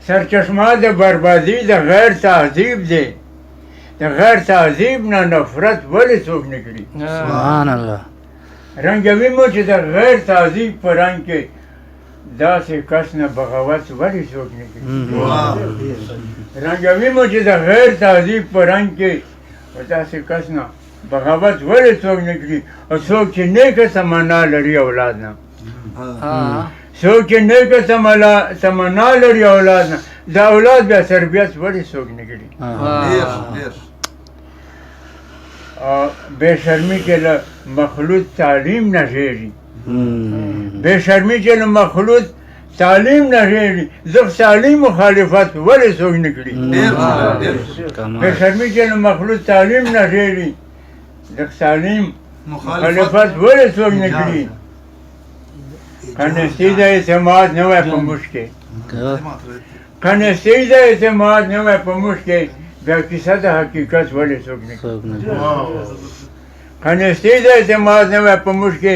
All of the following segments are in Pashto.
سرچشمه د بربادي د غیر تهذیب دی. د غیر تهذیب نه نفرت ولې څوک نه کړي؟ سبحان الله. رنګوي مو چې د غیر تهذیب په رنګ کې داسې کس نه بغاوت ولې څوک نه کړي؟ رنګوي مو چې د غیر تهذیب په رنګ کې داسې کس نه بغاوت ولې څوک نه کړي؟ او څوک چې نیکه تمنا لري اولاد نه، څوک چې نیکه تمنا لري اولاد نه، د اولاد بیا تربیت ولې څوک نه کړي؟ بے شرمی کې له مخلوط تعلیم نه ژېړي، بے شرمی چې له مخلوط تعلیم نه ژېړي، زه تعلیم مخالفت ولې څوک نه کړي؟ بے شرمی چې له مخلوط تعلیم نه ژېړي، زه تعلیم مخالفت ولې څوک نه کړي؟ کنستي د اعتماد نه وای په موږ کې، کنستي د اعتماد نه وای په موږ کې، بیا کیسه د حقیقت ولې څوک نه کړي؟ کنستي د اعتماد نه وای په موږ کې،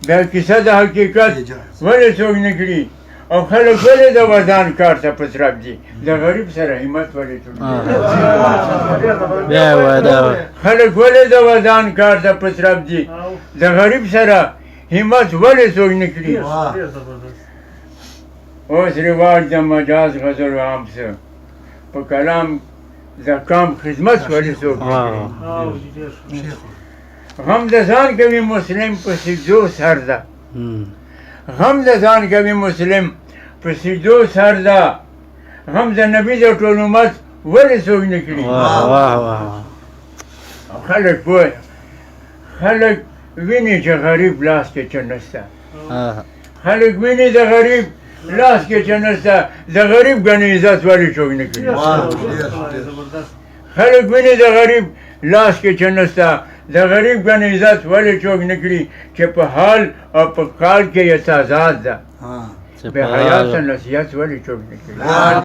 بیا کیسه د حقیقت ولې څوک نه کړي؟ او خلک ولې د ودان کار ته په طرف دي؟ د غریب سره همت ولې څوک نه کړي؟ خلک ولې د ودان کار ته په طرف دي؟ د غریب سره همت ولې څوک نه کړي؟ اوس رواج د مجاز غزل عام څه په کلام د کام خدمت ولې څوک نه کړي؟ غم د ځان کوي مسلم په سجدو سر ده، غم د ځان کوي مسلم په سجدو سر ده، غم د نبي د ټول امت ولې څوک نه کړي؟ خلک پوه، خلک ویني چې غریب لاس کې څه نشته، خلک ویني د غریب لاس کې څه نشته، د غریب ګنې عزت ولې څوک نه کړي؟ خلک ویني د غریب لاس کې څه نشته، د غریب ګنې عزت ولې څوک نه کړي؟ چې په حال او په کال کې یې تضاد ده، بې حیاته نصیحت ولې څوک نه کړي؟